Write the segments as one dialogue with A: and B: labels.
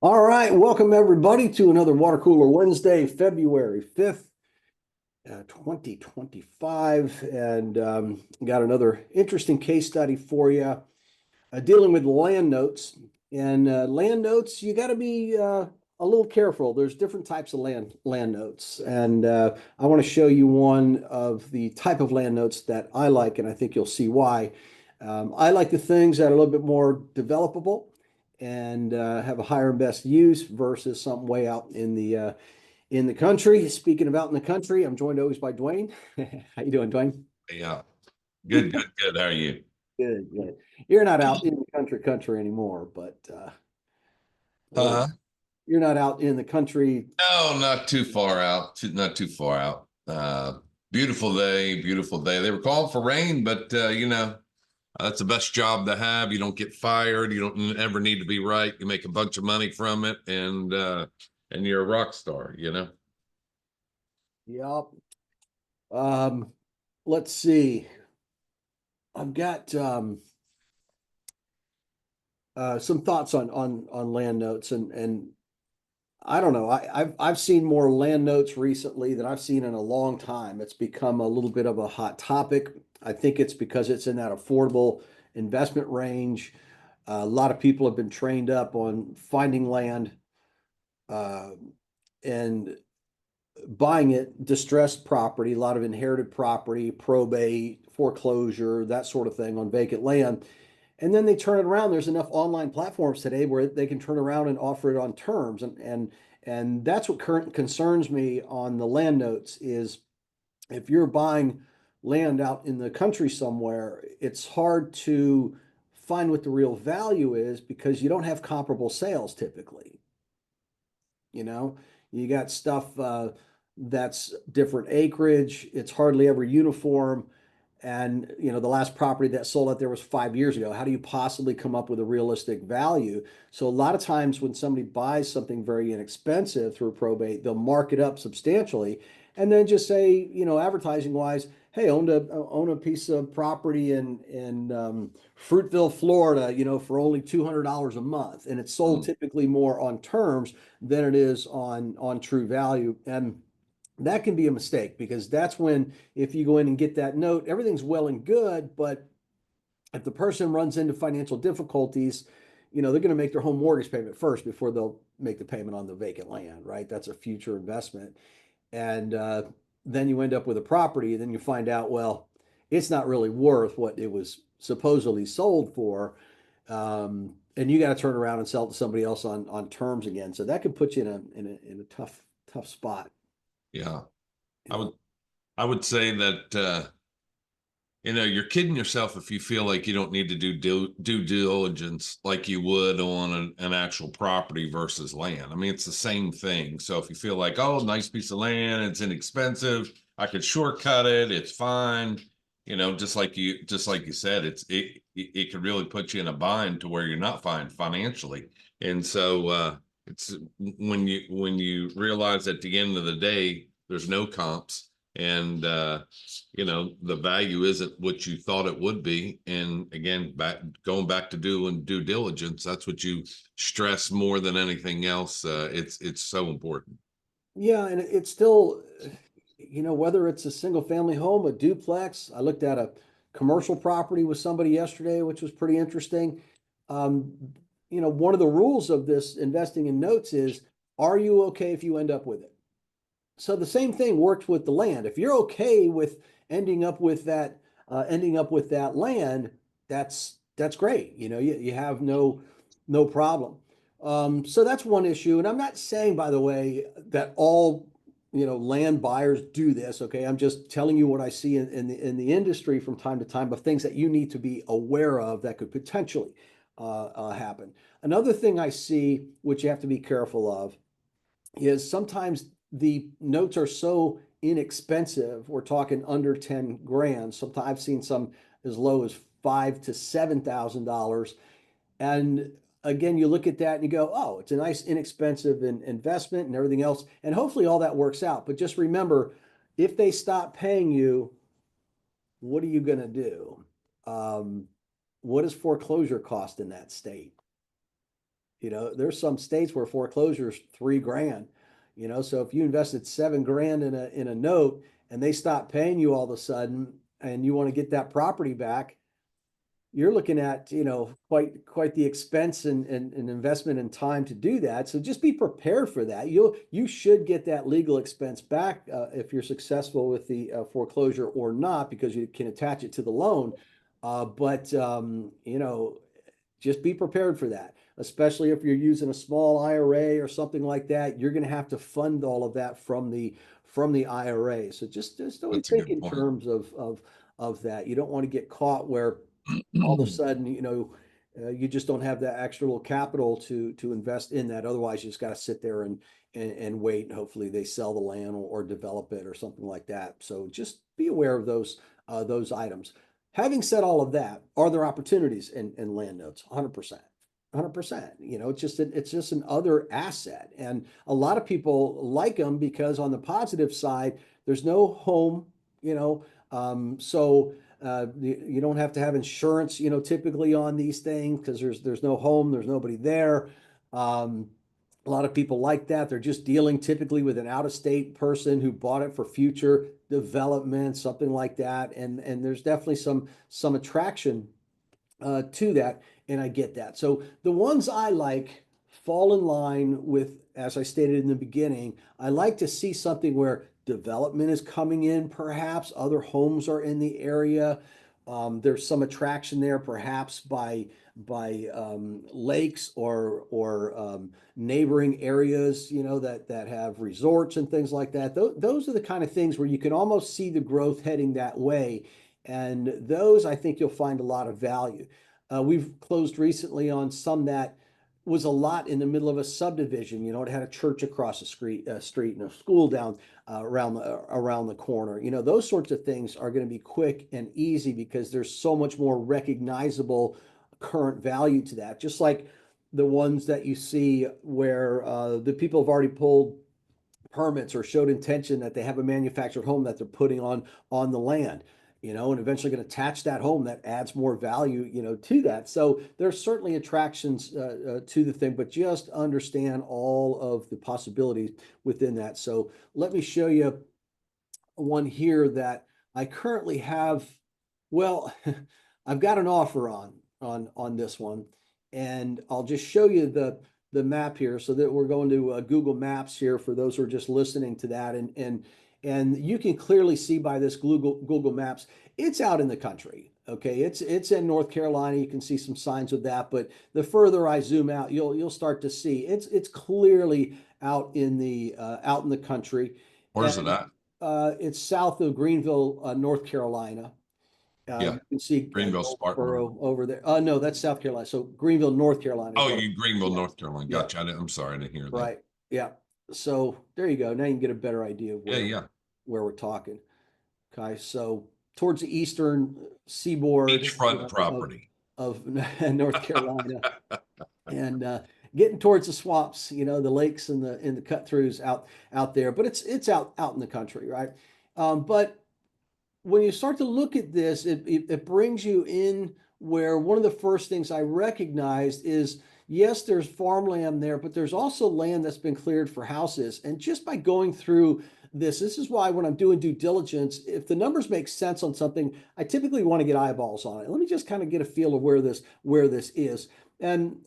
A: All right, welcome everybody to another Watercooler Wednesday, February 5th, 2025. And got another interesting case study for you dealing with land notes. And land notes, you got to be a little careful. There's different types of land notes. And I want to show you one of the type of land notes that I like, and I think you'll see why. I like the things that are a little bit more developable and have a higher and best use versus something way out in the country. Speaking of out in the country, I'm joined always by Dwayne. How you doing, Dwayne?
B: Yeah. Good, good, good. How are you?
A: Good, good. You're not out in the country anymore, but or
B: Uh,
A: you're not out in the country.
B: no, not too far out. Not too far out. Beautiful day, beautiful day. They were calling for rain, but that's the best job to have. You don't get fired. You don't ever need to be right. You make a bunch of money from it, and you're a rock star, you know.
A: Yep. Um, let's see. I've got some thoughts on land notes and I don't know. I've seen more land notes recently than I've seen in a long time. It's become a little bit of a hot topic. I think it's because it's in that affordable investment range. A lot of people have been trained up on finding land uh, and buying it, distressed property, a lot of inherited property, probate, foreclosure, that sort of thing on vacant land. And then they turn it around. There's enough online platforms today where they can turn around and offer it on terms. And that's what current concerns me on the land notes is if you're buying land out in the country somewhere, it's hard to find what the real value is because you don't have comparable sales typically. You know, you got stuff that's different acreage. It's hardly ever uniform. And the last property that sold out there was 5 years ago. How do you possibly come up with a realistic value? So a lot of times when somebody buys something very inexpensive through probate, they'll mark it up substantially and then just say, advertising wise, hey, own a piece of property in Fruitville, Florida, for only $200 a month, and it's sold
B: Mm.
A: typically more on terms than it is on true value. And that can be a mistake because that's when if you go in and get that note, everything's well and good, but if the person runs into financial difficulties, they're going to make their home mortgage payment first before they'll make the payment on the vacant land, right? That's a future investment. And then you end up with a property, and then you find out, well, it's not really worth what it was supposedly sold for. And you got to turn around and sell it to somebody else on terms again. So that could put you in a tough spot.
B: Yeah.
A: You
B: I would
A: know,
B: I would say that you're kidding yourself if you feel like you don't need to do due diligence like you would on an actual property versus land. I mean, it's the same thing. So if you feel like, oh, nice piece of land, it's inexpensive, I could shortcut it, it's fine. Just like you said, it could really put you in a bind to where you're not fine financially. And so it's when you realize at the end of the day, there's no comps and the value isn't what you thought it would be. And again, going back to doing due diligence, that's what you stress more than anything else. It's so important.
A: yeah, and it's still, whether it's a single family home, a duplex. I looked at a commercial property with somebody yesterday, which was pretty interesting. Um, one of the rules of this investing in notes is, are you okay if you end up with it? So the same thing works with the land. If you're okay with ending up with that land, that's great. You have no problem. So that's one issue. And I'm not saying, by the way, that all land buyers do this. Okay, I'm just telling you what I see in the industry from time to time of things that you need to be aware of that could potentially happen. Another thing I see, which you have to be careful of, is sometimes the notes are so inexpensive. We're talking under 10 grand. Sometimes I've seen some as low as five to $7,000. And again, you look at that and you go, oh, it's a nice inexpensive investment and everything else. And hopefully all that works out. But just remember, if they stop paying you, what are you going to do? Um, what does foreclosure cost in that state? There's some states where foreclosure is 3 grand. So if you invested 7 grand in a note and they stop paying you all of a sudden and you want to get that property back, you're looking at, quite the expense and investment and time to do that. So just be prepared for that. You should get that legal expense back if you're successful with the foreclosure or not, because you can attach it to the loan. But just be prepared for that, especially if you're using a small IRA or something like that. You're going to have to fund all of that from the IRA. So just always
B: That's a
A: think
B: good
A: in
B: point.
A: terms of that. You don't want to get caught where all of a sudden, you just don't have that extra little capital to invest in that. Otherwise, you just got to sit there and wait. And hopefully, they sell the land or develop it or something like that. So just be aware of those items. Having said all of that, are there opportunities in land notes? 100%. 100%. It's just an other asset. And a lot of people like them because on the positive side, there's no home, so you don't have to have insurance, typically on these things because there's no home, there's nobody there. Um, a lot of people like that. They're just dealing typically with an out-of-state person who bought it for future development, something like that. And there's definitely some attraction to that, and I get that. So the ones I like fall in line with, as I stated in the beginning, I like to see something where development is coming in, perhaps other homes are in the area. There's some attraction there, perhaps by lakes or neighboring areas, that have resorts and things like that. Those are the kind of things where you can almost see the growth heading that way. And those, I think you'll find a lot of value. We've closed recently on some that was a lot in the middle of a subdivision. It had a church across the street and a school down around the corner. Those sorts of things are going to be quick and easy because there's so much more recognizable current value to that. Just like the ones that you see where the people have already pulled permits or showed intention that they have a manufactured home that they're putting on the land, and eventually going to attach that home that adds more value, to that. So there's certainly attractions to the thing, but just understand all of the possibilities within that. So let me show you one here that I currently have. Well, I've got an offer on this one, and I'll just show you the map here so that we're going to Google Maps here for those who are just listening to that, and you can clearly see by this Google Maps, it's out in the country. Okay, it's in North Carolina. You can see some signs of that, but the further I zoom out, you'll start to see it's clearly out in the country,
B: Where's it
A: and
B: at?
A: it's south of Greenville, North Carolina.
B: Yeah,
A: You can see
B: Greenville, Spartanburg.
A: Goldsboro over there. No, that's South Carolina. So Greenville, North Carolina is
B: Oh,
A: what.
B: you Greenville,
A: Yeah,
B: North Carolina.
A: yeah,
B: Gotcha. I'm sorry, I didn't hear that.
A: right. Yeah. So there you go. Now you can get a better idea of
B: Yeah,
A: where
B: yeah.
A: where we're talking. Okay, so towards the eastern seaboard,
B: Beachfront
A: of
B: property.
A: North Carolina, and getting towards the swamps, the lakes and the cut throughs out there. But it's out in the country, right? But when you start to look at this, it brings you in where one of the first things I recognized is, yes, there's farmland there, but there's also land that's been cleared for houses. And just by going through this is why when I'm doing due diligence, if the numbers make sense on something, I typically want to get eyeballs on it. Let me just kind of get a feel of where this is. And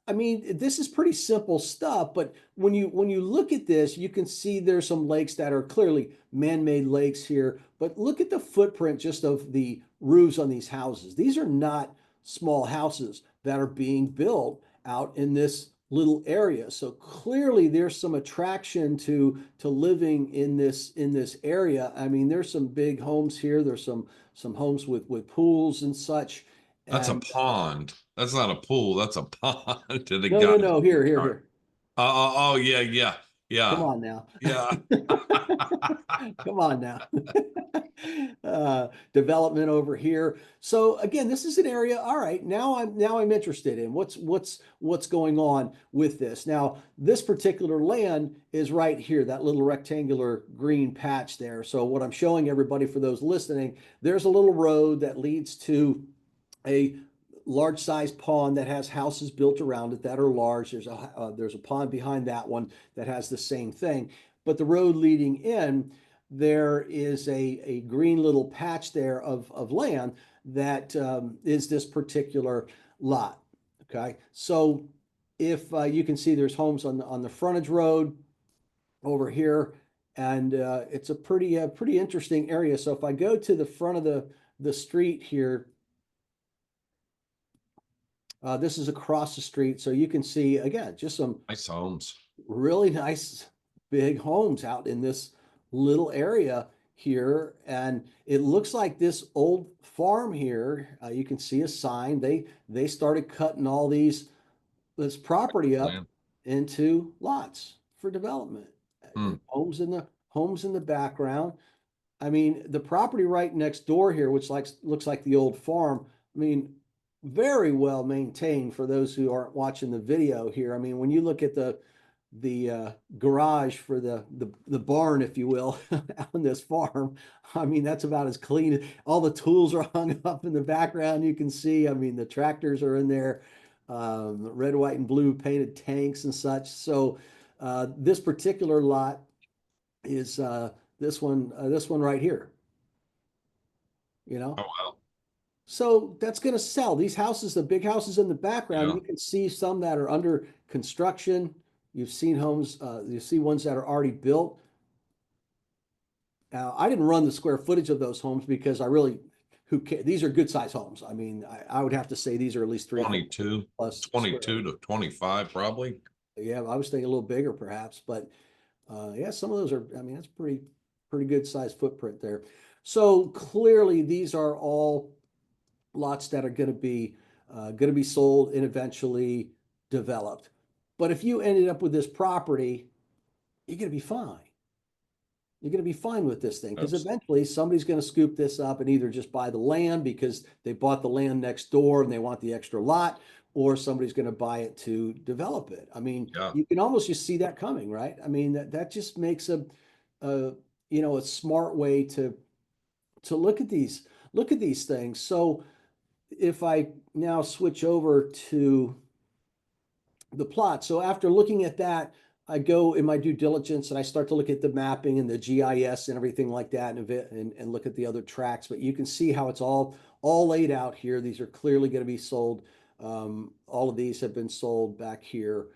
A: I mean, this is pretty simple stuff, but when you look at this, you can see there's some lakes that are clearly man-made lakes here, but look at the footprint just of the roofs on these houses. These are not small houses that are being built out in this little area. So clearly there's some attraction to living in this area. I mean, there's some big homes here. There's some homes with pools and such.
B: That's a
A: And
B: pond. That's not a pool. That's a pond. And a
A: no, no,
B: guy.
A: no, here, here, here.
B: Oh, yeah, yeah,
A: Come
B: yeah,
A: on now.
B: yeah.
A: Come on now. Development over here. So again, this is an area. All right, now I'm interested in what's going on with this. Now, this particular land is right here, that little rectangular green patch there. So what I'm showing everybody for those listening, there's a little road that leads to a large size pond that has houses built around it that are large. There's a pond behind that one that has the same thing. But the road leading in, there is a green little patch there of land that is this particular lot. Okay, so if you can see, there's homes on the frontage road over here, and it's a pretty interesting area. So if I go to the front of the street here, this is across the street, so you can see again just some
B: Nice homes.
A: really nice big homes out in this little area here. And it looks like this old farm here, you can see a sign. They started cutting all this property up
B: Land.
A: into lots for development.
B: Hmm.
A: Homes in the background. I mean, the property right next door here, which looks like the old farm, I mean, very well maintained for those who aren't watching the video here. I mean, when you look at the garage for the barn, if you will, on this farm, I mean, that's about as clean. All the tools are hung up in the background. You can see, I mean, the tractors are in there, red, white, and blue painted tanks and such. So this particular lot is this one right here, you know.
B: Oh, wow.
A: So that's going to sell. These houses, the big houses in the background,
B: Yeah.
A: you can see some that are under construction. You've seen homes, you see ones that are already built. Now, I didn't run the square footage of those homes because who cares? These are good size homes. I mean, I would have to say these are at least 300
B: 22,
A: plus square.
B: 22 to 25, probably.
A: Yeah, I was thinking a little bigger perhaps, but yeah, some of those are, I mean, that's pretty good size footprint there. So clearly these are all lots that are going to be sold and eventually developed. But if you ended up with this property, you're going to be fine. You're going to be fine with this thing because
B: Oops.
A: eventually somebody's going to scoop this up and either just buy the land because they bought the land next door and they want the extra lot, or somebody's going to buy it to develop it. I mean,
B: Yeah.
A: you can almost just see that coming, right? I mean, that just makes a a smart way to look at these things. So if I now switch over to the plot. So after looking at that, I go in my due diligence and I start to look at the mapping and the GIS and everything like that and look at the other tracks. But you can see how it's all laid out here. These are clearly going to be sold. All of these have been sold back here.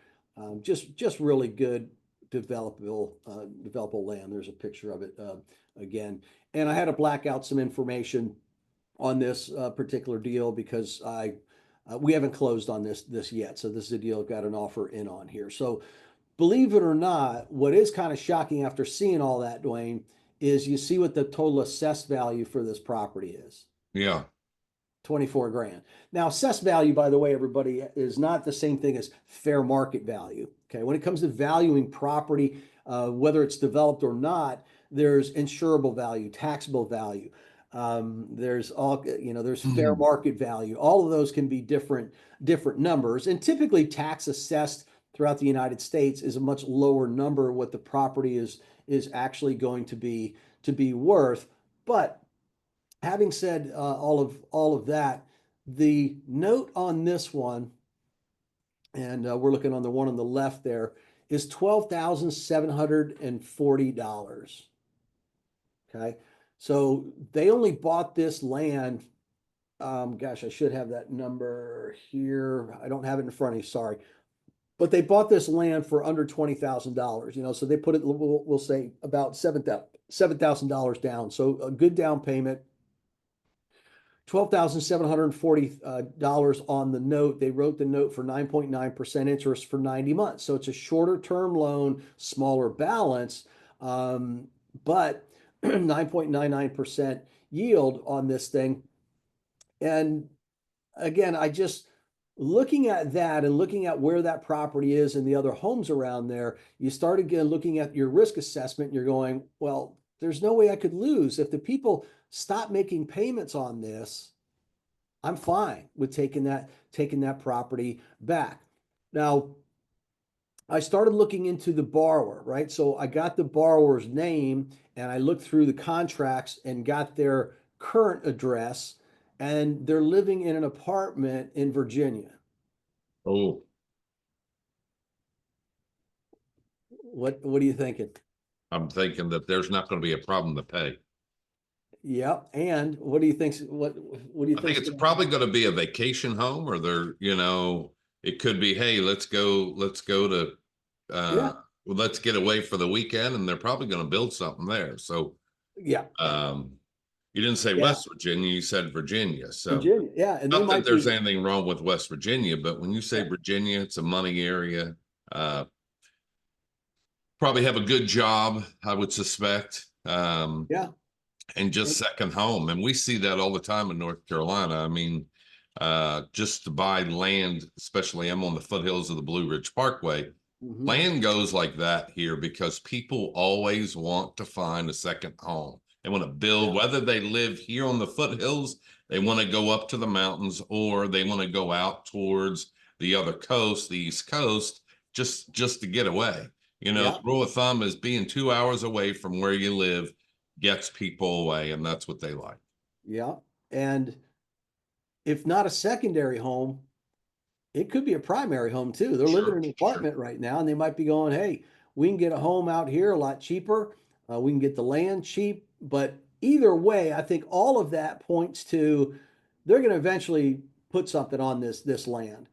A: Just really good developable land. There's a picture of it again. And I had to black out some information on this particular deal because we haven't closed on this yet. So this is a deal I've got an offer in on here. So believe it or not, what is kind of shocking after seeing all that, Dwayne, is you see what the total assessed value for this property is.
B: Yeah.
A: 24 grand. Now, assessed value, by the way, everybody, is not the same thing as fair market value. Okay. When it comes to valuing property, whether it's developed or not, there's insurable value, taxable value. There's there's fair market value. All of those can be different numbers. And typically tax assessed throughout the United States is a much lower number what the property is actually going to be worth. But having said all of that, the note on this one, and we're looking on the one on the left there, is $12,740. Okay, so they only bought this land. Gosh, I should have that number here. I don't have it in front of you. Sorry, but they bought this land for under $20,000. So they put it. We'll say about $7,000 down. So a good down payment. $12,740 on the note. They wrote the note for 9.9% interest for 90 months. So it's a shorter term loan, smaller balance, but 9.99% yield on this thing. And again, I just looking at that and looking at where that property is and the other homes around there, you start again looking at your risk assessment and you're going, well, there's no way I could lose. If the people stop making payments on this, I'm fine with taking that property back. Now, I started looking into the borrower, right? So I got the borrower's name and I looked through the contracts and got their current address. and they're living in an apartment in Virginia.
B: Oh,
A: What are you thinking?
B: I'm thinking that there's not going to be a problem to pay.
A: Yep. And what do you think? What do you
B: I think
A: think's
B: it's
A: going to
B: probably
A: happen?
B: going to be a vacation home, or it could be, hey, let's go to,
A: Yeah.
B: well, let's get away for the weekend, and they're probably going to build something there. So,
A: Yeah.
B: um, you didn't say
A: Yeah.
B: West Virginia, you said Virginia. So,
A: Virginia. Yeah. And they
B: not that
A: might
B: there's
A: be.
B: anything wrong with West Virginia, but when you say
A: Yeah.
B: Virginia, it's a money area. Uh, Probably have a good job, I would suspect.
A: Yeah.
B: And just
A: And,
B: second home. And we see that all the time in North Carolina. I mean, just to buy land, especially I'm on the foothills of the Blue Ridge Parkway.
A: mhm.
B: Land goes like that here because people always want to find a second home. They want to build,
A: Yeah.
B: whether they live here on the foothills, they want to go up to the mountains, or they want to go out towards the other coast, the East Coast, just to get away.
A: Yeah.
B: Rule of thumb is being 2 hours away from where you live gets people away, and that's what they like.
A: Yeah. And if not a secondary home, it could be a primary home too. They're living
B: Sure,
A: in an
B: sure.
A: apartment right now, and they might be going, "Hey, we can get a home out here a lot cheaper. We can get the land cheap." But either way, I think all of that points to they're going to eventually put something on this land.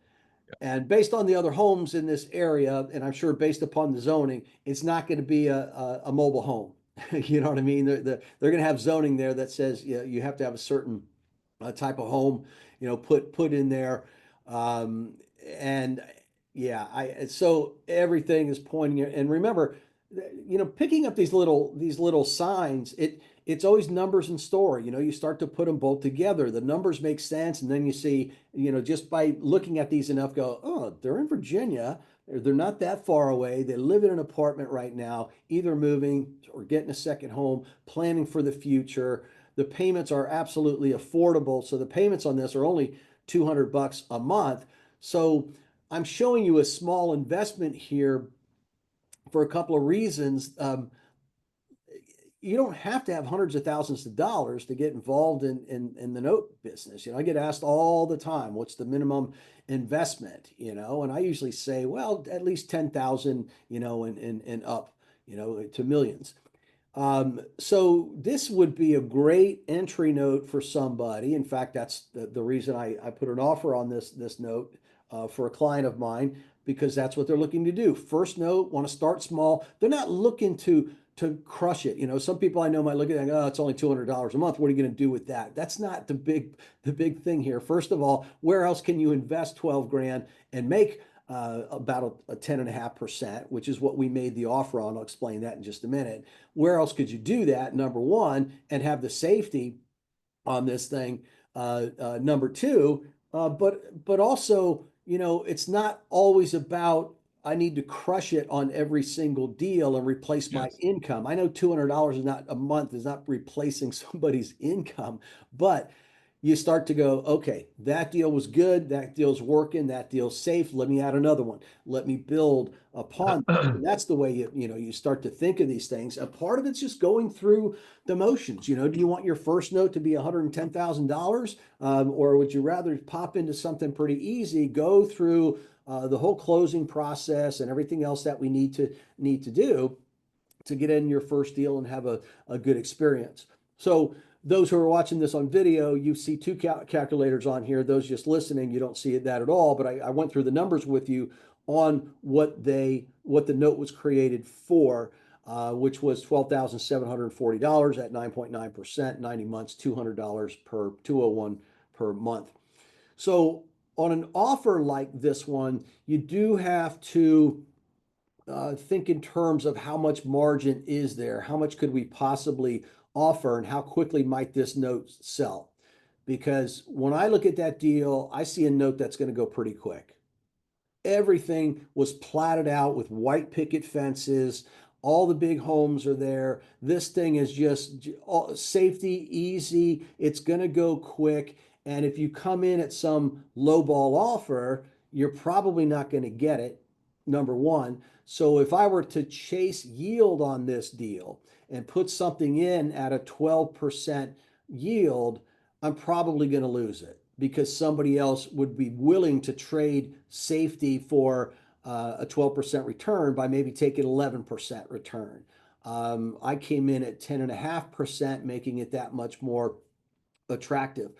A: And based on the other homes in this area, and I'm sure based upon the zoning, it's not going to be a mobile home. You know what I mean? They're going to have zoning there that says you have to have a certain type of home, put in there. Um, and yeah, so everything is pointing. And remember, picking up these little signs, it's always numbers and story. You start to put them both together. The numbers make sense, and then you see, just by looking at these enough, go, oh, they're in Virginia. They're not that far away. They live in an apartment right now, either moving or getting a second home, planning for the future. The payments are absolutely affordable. So the payments on this are only $200 a month. So I'm showing you a small investment here for a couple of reasons. You don't have to have hundreds of thousands of dollars to get involved in the note business. I get asked all the time, what's the minimum investment? And I usually say, well, at least 10,000, and up, to millions. So this would be a great entry note for somebody. In fact, that's the reason I put an offer on this note for a client of mine, because that's what they're looking to do. First note, want to start small. They're not looking to crush it. Some people I know might look at that, oh, it's only $200 a month. What are you going to do with that? That's not the big thing here. First of all, where else can you invest 12 grand and make about a 10.5%, which is what we made the offer on. I'll explain that in just a minute. Where else could you do that? Number one, and have the safety on this thing. Number two, but also, it's not always about I need to crush it on every single deal and replace my
B: Yes.
A: income. I know $200 is not a month is not replacing somebody's income, but you start to go, okay, that deal was good, that deal's working, that deal's safe. Let me add another one. Let me build upon that. And that's the way you start to think of these things. A part of it's just going through the motions. Do you want your first note to be $110,000, or would you rather pop into something pretty easy, go through the whole closing process and everything else that we need to do to get in your first deal and have a good experience? So those who are watching this on video, you see two calculators on here. Those just listening, you don't see that at all. But I went through the numbers with you on what the note was created for, which was $12,740 at 9.9%, 90 months, $200 per 201 per month. So on an offer like this one, you do have to think in terms of how much margin is there, how much could we possibly offer, and how quickly might this note sell? Because when I look at that deal, I see a note that's going to go pretty quick. Everything was platted out with white picket fences. All the big homes are there. This thing is just safety, easy. It's going to go quick. And if you come in at some lowball offer, you're probably not going to get it, number one. So if I were to chase yield on this deal and put something in at a 12% yield, I'm probably going to lose it because somebody else would be willing to trade safety for a 12% return by maybe taking 11% return. I came in at 10.5%, making it that much more attractive.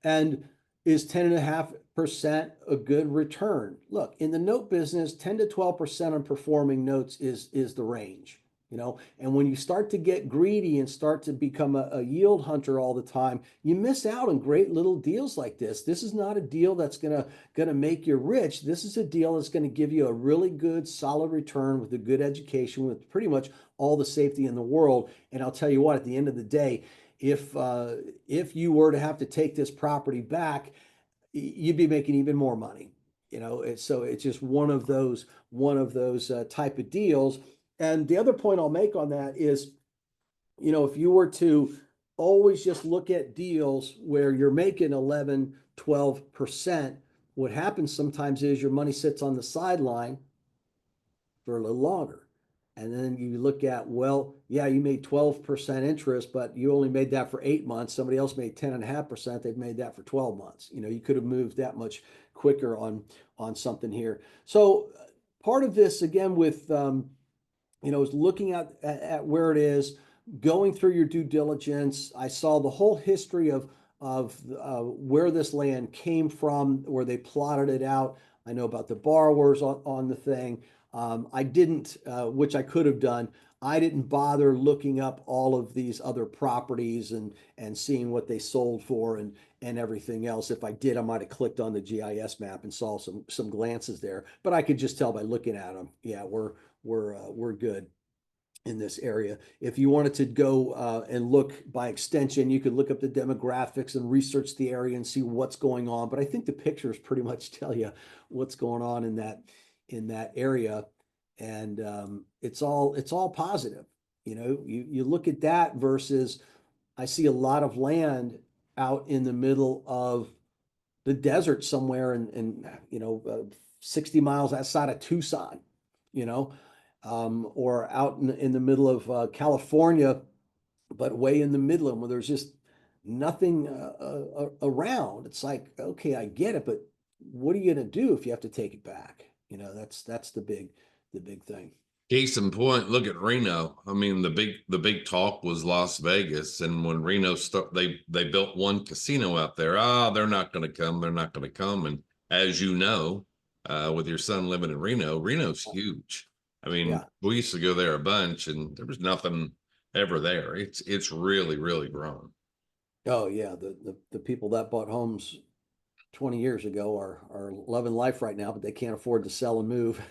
A: And is 10.5% a good return? Look, in the note business, 10 to 12% on performing notes is the range, you know. And when you start to get greedy and start to become a yield hunter all the time, you miss out on great little deals like this. This is not a deal that's gonna make you rich. This is a deal that's going to give you a really good, solid return with a good education, with pretty much all the safety in the world. And I'll tell you what, at the end of the day, if you were to have to take this property back, you'd be making even more money. You know, so it's just one of those type of deals. And the other point I'll make on that is, you know, if you were to always just look at deals where you're making 11, 12%, what happens sometimes is your money sits on the sideline for a little longer. And then you look at, well, yeah, you made 12% interest, but you only made that for 8 months. Somebody else made 10.5%. They've made that for 12 months. You know, you could have moved that much quicker on something here. So part of this, again, with you know, is looking at where it is, going through your due diligence. I saw the whole history of where this land came from, where they plotted it out. I know about the borrowers on the thing. I didn't, which I could have done. I didn't bother looking up all of these other properties and seeing what they sold for and everything else. If I did, I might have clicked on the GIS map and saw some glances there. But I could just tell by looking at them, yeah, we're good in this area. If you wanted to go and look by extension, you could look up the demographics and research the area and see what's going on. But I think the pictures pretty much tell you what's going on in that area, and it's all positive. You know, you look at that versus I see a lot of land out in the middle of the desert somewhere in 60 miles outside of Tucson, you know, or out in the middle of California, but way in the Midland where there's just nothing around. It's like, okay, I get it, but what are you going to do if you have to take it back? You know, that's the big thing.
B: Case in point, look at Reno. I mean, the big talk was Las Vegas, and when Reno they built one casino out there. Ah, they're not going to come. They're not going to come. And as you know, with your son living in Reno, Reno's huge. I mean,
A: Yeah.
B: we used to go there a bunch, and there was nothing ever there. It's really really grown.
A: Oh yeah. The people that bought homes 20 years ago are loving life right now, but they can't afford to sell and move.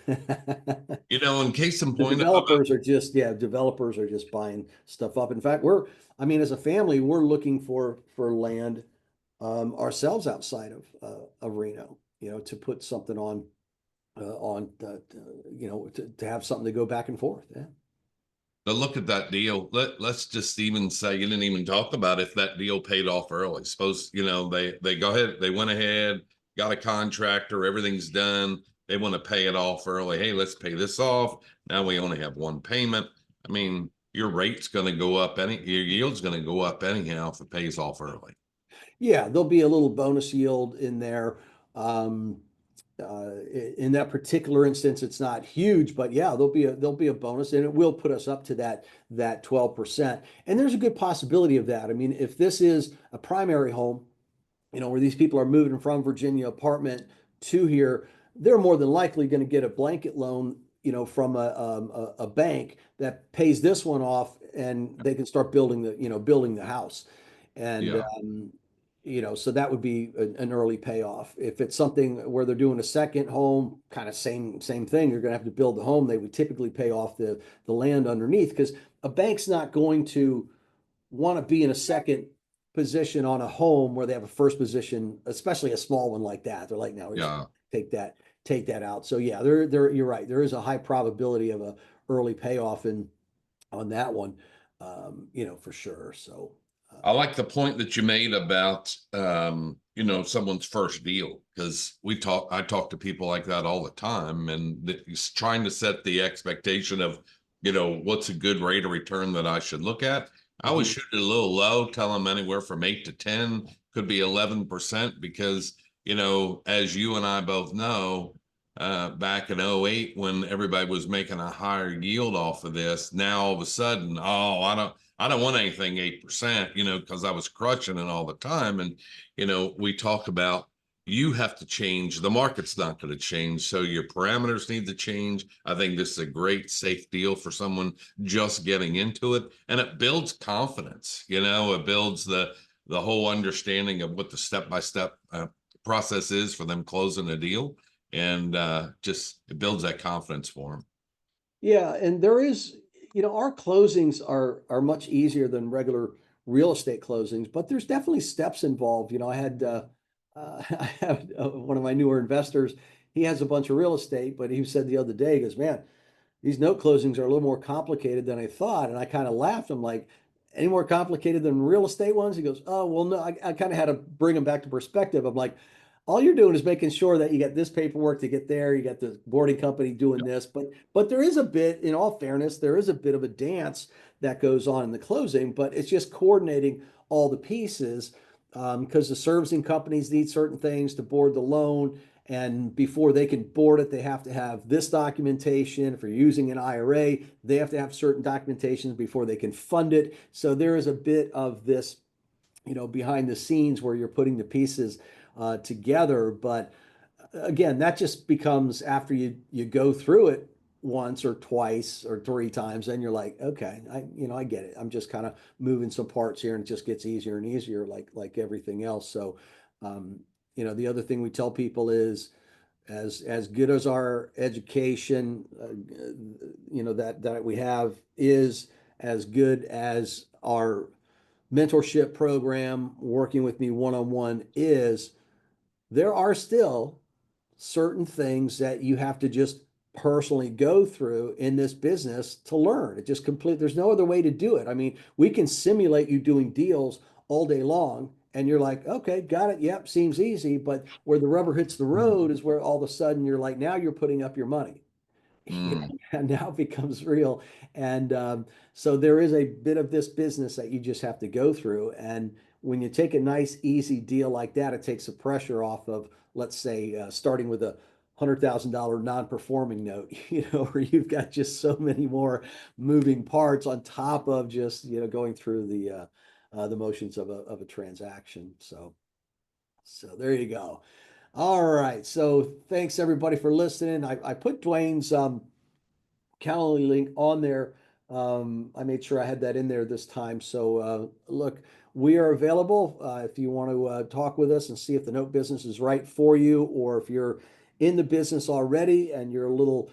B: You know, in case in
A: The
B: point,
A: developers are just buying stuff up. In fact, I mean, as a family, we're looking for land ourselves outside of Reno, you know, to put something to have something to go back and forth. Yeah.
B: but look at that deal. Let's just even say you didn't even talk about if that deal paid off early. Suppose, you know, they go ahead, they went ahead, got a contractor, everything's done. They want to pay it off early. Hey, let's pay this off. Now we only have one payment. I mean, your rate's going to go up your yield's going to go up anyhow if it pays off early.
A: Yeah, there'll be a little bonus yield in there. Um, in that particular instance, it's not huge, but yeah, there'll be a bonus, and it will put us up to that 12%. And there's a good possibility of that. I mean, if this is a primary home, you know, where these people are moving from Virginia apartment to here, they're more than likely going to get a blanket loan, you know, from a bank that pays this one off, and they can start building the house. And
B: Yeah.
A: so that would be an early payoff. If it's something where they're doing a second home, kind of same thing, you're going to have to build the home. They would typically pay off the land underneath, because a bank's not going to want to be in a second position on a home where they have a first position, especially a small one like that. They're like, no, we're just
B: Yeah.
A: take that out. So yeah, there you're right. There is a high probability of a early payoff on that one, for sure. So
B: I like the point that you made about you know, someone's first deal, because I talk to people like that all the time, and it's trying to set the expectation of, you know, what's a good rate of return that I should look at. I always
A: mhm.
B: shoot it a little low, tell them anywhere from 8 to 10. could be 11% because, as you and I both know, back in '08 when everybody was making a higher yield off of this, now all of a sudden, oh, I don't want anything 8%, because I was crushing it all the time. And, we talk about you have to change. The market's not going to change. So your parameters need to change. I think this is a great, safe deal for someone just getting into it. And it builds confidence, it builds the whole understanding of what the step-by-step process is for them closing a deal. And just it builds that confidence for them.
A: Yeah, and there is, our closings are much easier than regular real estate closings, but there's definitely steps involved. I had I have one of my newer investors. He has a bunch of real estate, but he said the other day, he goes, "Man, these note closings are a little more complicated than I thought." And I kind of laughed. I'm like, "Any more complicated than real estate ones?" He goes, "Oh, well, no." I kind of had to bring him back to perspective. I'm like, all you're doing is making sure that you get this paperwork to get there, you got the boarding company doing this, but there is a bit, in all fairness, there is a bit of a dance that goes on in the closing, but it's just coordinating all the pieces, because the servicing companies need certain things to board the loan. And before they can board it, they have to have this documentation. If you're using an IRA, they have to have certain documentations before they can fund it. So there is a bit of this, behind the scenes where you're putting the pieces together. But again, that just becomes after you go through it once or twice or three times, then you're like, okay, I get it. I'm just kind of moving some parts here, and it just gets easier and easier, like everything else. So, the other thing we tell people is, as good as our education, that we have, is as good as our mentorship program, working with me one-on-one is. There are still certain things that you have to just personally go through in this business to learn. It just there's no other way to do it. I mean, we can simulate you doing deals all day long, and you're like, okay, got it. Yep, seems easy. But where the rubber hits the road is where all of a sudden you're like, now you're putting up your money.
B: Mm.
A: And now it becomes real. And so there is a bit of this business that you just have to go through. And when you take a nice, easy deal like that, it takes the pressure off of, let's say, starting with a $100,000 non-performing note, where you've got just so many more moving parts on top of just, going through the motions of a transaction. So there you go. All right. So thanks everybody for listening. I put Dwayne's Calendly link on there. I made sure I had that in there this time. So look, we are available if you want to talk with us and see if the note business is right for you, or if you're in the business already and you're a little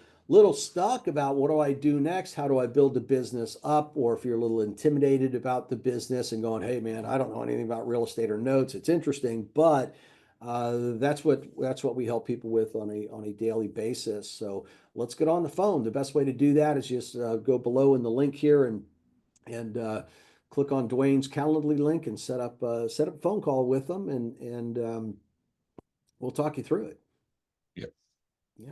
A: stuck about what do I do next? How do I build the business up? Or if you're a little intimidated about the business and going, hey man, I don't know anything about real estate or notes. It's interesting, but that's what we help people with on a daily basis. So let's get on the phone. The best way to do that is just go below in the link here and click on Dwayne's Calendly link and set up a phone call with them, and we'll talk you through it.
B: Yep.
A: Yeah.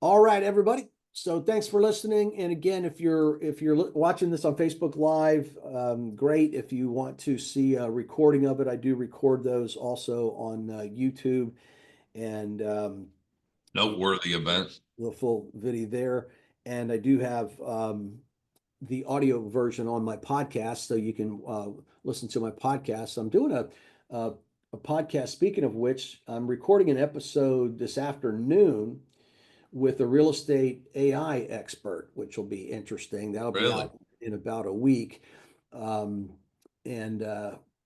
A: All right, everybody. So thanks for listening. And again, if you're watching this on Facebook Live, great. If you want to see a recording of it, I do record those also on YouTube, and
B: Noteworthy event.
A: the full video there. And I do have the audio version on my podcast, so you can listen to my podcast. I'm doing a podcast. Speaking of which, I'm recording an episode this afternoon with a real estate AI expert, which will be interesting. That'll be
B: Really?
A: out in about a week. Um, and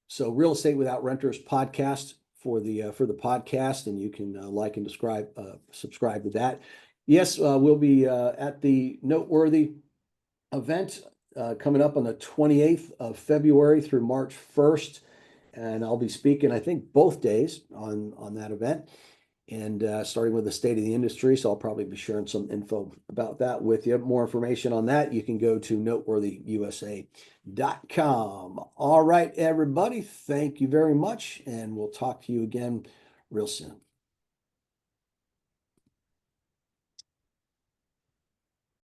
A: so, Real Estate Without Renters podcast for the podcast, and you can like and subscribe to that. Yes, we'll be at the Noteworthy event coming up on the 28th of February through March 1st, and I'll be speaking, I think, both days on that event, and starting with the state of the industry. So I'll probably be sharing some info about that with you. More information on that, you can go to noteworthyusa.com. All right, everybody, thank you very much, and we'll talk to you again real soon.